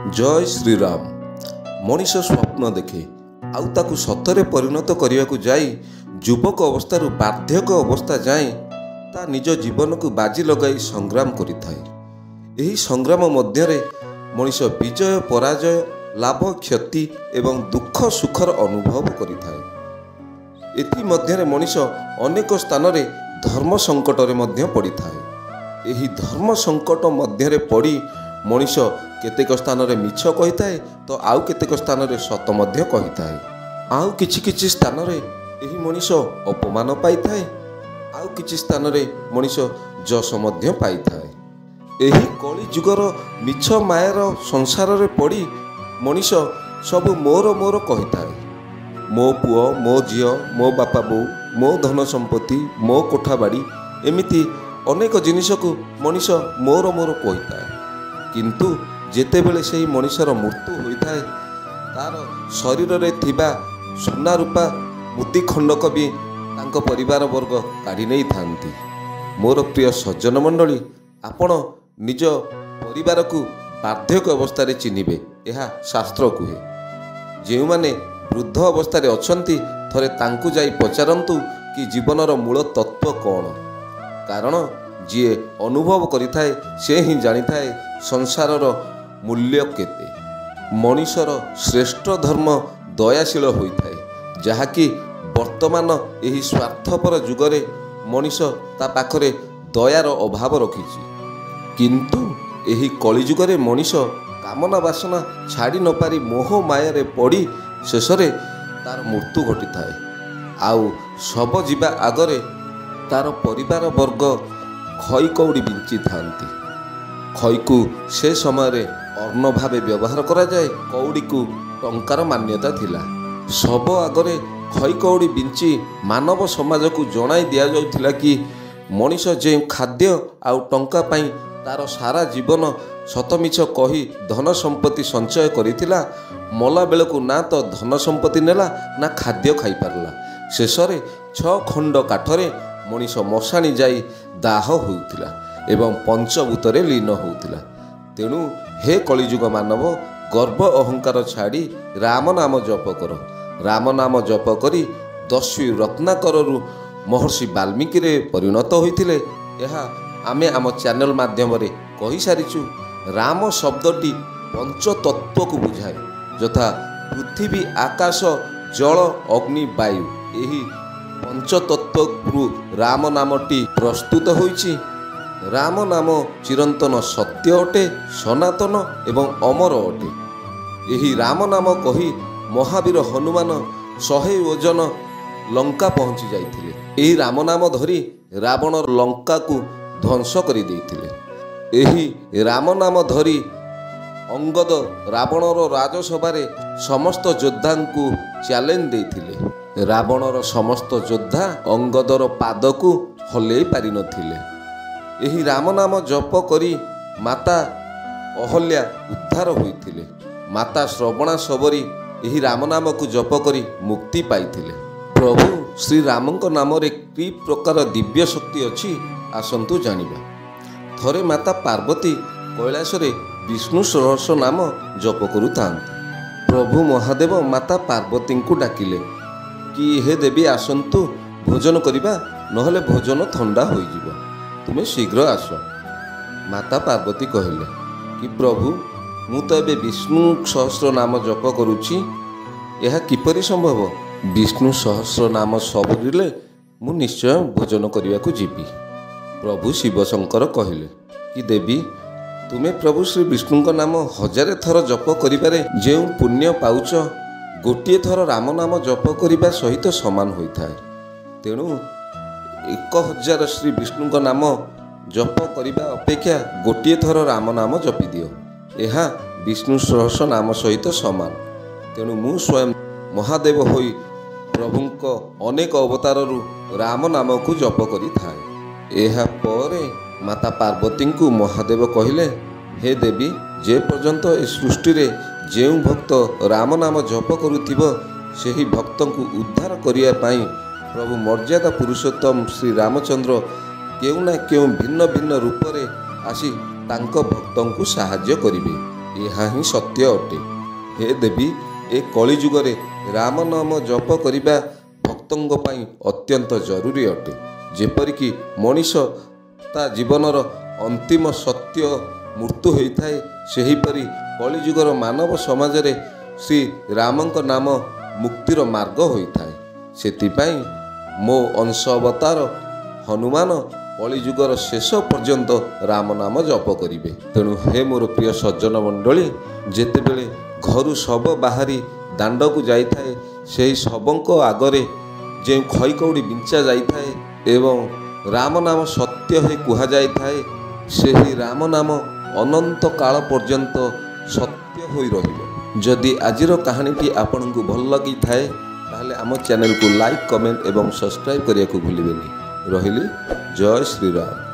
जय श्रीराम। मनीष स्वप्न देखे आउ ताकू सतरे परिणत करने जाई युवक अवस्था बार्धक्य अवस्था जाए ता निज जीवन को बाजी लगाई संग्राम करिथाए। एही संग्राम मध्यरे मनीष विजय पराजय लाभ क्षति एवं दुख सुखर अनुभव करिथाए। एथि मध्यरे मनीष अनेक स्थान रे धर्म संकट रे मध्य पड़िथाए। एही धर्म संकट मध्यरे पड़ी मनीष केतेक स्थान रे मिछ कहिथाए तो आउ केतेक स्थान रे सत मध्य कहिथाए। आउ किछि स्थान रे एही मनीष अपमान पाइथाए, आउ किछि स्थान रे मनीष जस मध्य पाइथाए। एही कली जुगर मिछ मायार संसार रे पड़ी मनीष सब मोर मोर कहिथाए। मो पुओ, मो झियो, मो बापा बो, मो धन संपत्ति, मो कोठा बाड़ी एमिति अनेक जिनिस को मनीष मोर मोर कहिथाए। किंतु जेतेबेले सेही मनीषर मृत्यु होइथाए तार शरीर रे थिबा सोना रूपा मुदी खंडक भी तांको परिवार वर्ग काढ़ी नहीं थांती। मोर प्रिय सज्जन मंडली, आपण निज परिवार को बार्धक्य अवस्था चिन्हिबे यह शास्त्र कहे। जो माने वृद्ध अवस्था अछंती थरे तांकु जाई पचारंतु कि जीवनर मूल तत्व कौन। कारण जी अनुभव करिथाए से ही जानी थाए संसारर मूल्य केते। मनीषर श्रेष्ठ धर्म दयाशील होइथाए, जहाँकि वर्तमान एही स्वार्थपर जुगरे मनीष ता पाखरे दयार अभाव रखिछि। किंतु एही कलिजुगरे मनीष कामना वासना छाड़ी न पारी मोह मायारे पड़ी शेषरे तार मृत्यु घटिथाए। आउ सब जीवा आगरे तार परिवार वर्ग खई कौड़ी बिंची थांती। खई को से समय अन्न भावे व्यवहार करा जाए, कौड़ी को टंकार मान्यता थिला। सब आगरे खई कौड़ी बिंची मानव समाज को जणाई दिया जाउथिला कि मनीष जे खाद्य आउ टंका पाई तार सारा जीवन सतमिछ कही धन संपत्ति संचय करिथिला, मला बेलକୁ ना तो धन संपत्ति नेला ना खाद्य खाई पारला। शेषरे 6 खंड काठरे मनीष मशाणी जाई दाह होउथिला एवं पंचभूतरे लीन होउथिला। तेणु हे कलिजुग मानव, गर्व अहंकार छाड़ी राम नाम जप कर। राम नाम जप करी दस्यु रत्नाकरु महर्षि वाल्मीकि रे परिणत होइथिले। यह आमे आम चैनल माध्यम रे कहि सारिछु। राम शब्दटी पंचतत्व को बुझाए, यथा पृथ्वी आकाश जल अग्नि वायु। एही पंचतत्व राम नामटी प्रस्तुत होइछि। राम नाम चिरंतन सत्य अटे, सनातन एवं अमर अटे। एही राम नाम कही महावीर हनुमान 100 ओजन लंका पहुंची जाइथिले। एही राम नाम धरी रावण लंका को ध्वंस करि देइथिले। एही राम नाम धरी अंगद रावणर राजसभारे समस्त योद्धा को चैलेंज देइथिले। रावणर समस्त योद्धा अंगदर पाद को हलै पारि नथिले। एही राम नाम जप करी माता अहल्या उद्धार होइथिले। माता श्रवणा सबरी एही राम नाम को जप करी मुक्ति पाइथिले। प्रभु श्री रामଙ୍କ नामरे कि प्रकार दिव्य शक्ति अछि आसंतु जानिबा। थरे माता पार्वती कैलासरे विष्णु सहस्र नाम जप करुथांती। प्रभु महादेव माता पार्वती को डाकिले कि हे देवी आसंतु भोजन करिबा, नहले भोजन ठंडा होइजिबो, तुमे शीघ्र आस। माता पार्वती कहले कि प्रभु मु तो एबे विष्णु सहस्र नाम जप करुछि, यह किपरि संभव? विष्णु सहस्र नाम सबरिले मु निश्चय भोजन करिया को जीवी। प्रभु शिव शंकर कहले कि देवी तुमे प्रभु श्री विष्णु नाम 1000 थर जप करिबारे जे पुण्य पाउच, गोटे थर राम नाम जप करिबा सहित समान होइथाए। तेणु 1000 श्री विष्णु नाम जप करिबा अपेक्षा गोटे थर राम नाम जपि दियो, यह विष्णु सहस्र नाम सहित समान। तेणु मु स्वयं महादेव होई प्रभुंक अनेक अवताररू राम नाम को जप करि थाए। एहा परे माता पार्वती को महादेव कहले, हे देवी जे पर्यंत ए सृष्टि रे जे भक्त राम नाम जप करुथिबो सेही भक्त को उद्धार करिया पाई प्रभु मर्यादा पुरुषोत्तम श्री रामचंद्र केउ ना केउ भिन्न भिन्न रूप रे आसी तांको भक्तों को साहाଯ୍य करिवे। ଏହା ହିଁ ସତ୍ୟ ଅଟେ। ହେ ଦେବୀ, ଏ କଳିଯୁଗରେ ରାମ ନାମ ଜପ କରିବା ଭକ୍ତଙ୍କ ପାଇଁ ଅତ୍ୟନ୍ତ ଜରୁରୀ ଅଟେ। ଯେପରିକି ମଣିଷ ତା ଜୀବନର ଅନ୍ତିମ ସତ୍ୟ ମୃତ୍ୟୁ ହୋଇଥାଏ, ସେହିପରି କଳିଯୁଗର ମାନବ ସମାଜରେ ଶ୍ରୀ ରାମଙ୍କ ନାମ ମୁକ୍ତିର ମାର୍ଗ ହୋଇଥାଏ। ସେଥିପାଇଁ ମୋ ଅଂଶ ଅବତାର ହନୁମାନ କଳିଯୁଗର ଶେଷ ପର୍ଯ୍ୟନ୍ତ ରାମ ନାମ ଜପ କରିବେ। ତେଣୁ ହେ ମୋର ପ୍ରିୟ ସଜ୍ଜନ ମଣ୍ଡଳୀ, ଯେତେବେଳେ ଘରୁ ଶବ ବାହାରି ଦାଣ୍ଡକୁ ଯାଇଥାଏ, ସେହି ଶବଙ୍କ ଆଗରେ ଯେଉଁ ଖଇକଉଡ଼ି ବିଞ୍ଚା ଯାଇଥାଏ ଏବଂ ରାମ ନାମ ସତ୍ୟ ହୋଇ କୁହାଯାଇଥାଏ, ସେହି ରାମ ନାମ ଅନନ୍ତ କାଳ ପର୍ଯ୍ୟନ୍ତ ସତ୍ୟ ହୋଇ ରହିବ। ଯଦି ଆଜିର କାହାଣୀଟି ଆପଣଙ୍କୁ ଭଲ ଲାଗିଥାଏ, ତାହେଲେ ଆମ ଚ୍ୟାନେଲକୁ ଲାଇକ୍, କମେଣ୍ଟ ଏବଂ ସବସ୍କ୍ରାଇବ୍ କରିବାକୁ ଭୁଲିବେନି। ରହିଲି, ଜୟ ଶ୍ରୀରାମ।